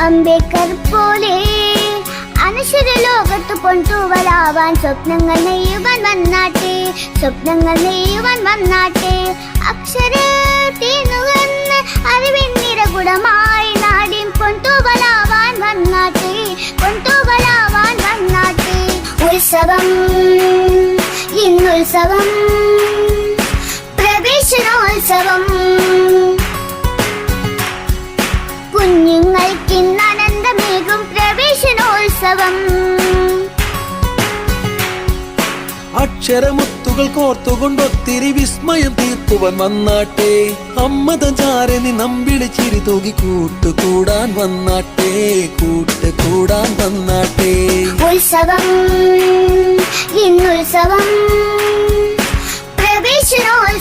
അംബേദ്കർ പോലെ അനശ്വര ലോകത്ത് പൊൻതൂവലാവാൻ സ്വപ്നങ്ങൾ നെയ്യുവാൻ വന്നാട്ടെ, സ്വപ്നങ്ങൾ നെയ്യുവാൻ വന്നാട്ടെ. അക്ഷരത്തിനുവന്ന് അറിവിൻ നിറകുടമായി നാടിൻ പൊൻതൂവലാവാൻ വന്നാട്ടെ, പൊൻതൂവലാവാൻ വന്നാട്ടെ. ഉത്സവം ഇന്നുത്സവം, പ്രവേശനോത്സവം, കുഞ്ഞുങ്ങൾക്കിന്ന് ആനന്ദമേകും പ്രവേശനോത്സവം. അക്ഷരമുത്തുകൾ കോർത്തുകൊണ്ടൊത്തിരി വിസ്മയം തീർക്കുവാൻ വന്നാട്ടെ, അമ്മതചാരനി നമ്പിളി ചിരി തൂകി കൂട്ടുകൂടാൻ വന്നാട്ടെ, കൂട്ടുകൂടാൻ വന്നാട്ടെ. ഉത്സവം ഇന്നുത്സവം, പ്രവേശനോത്സവം.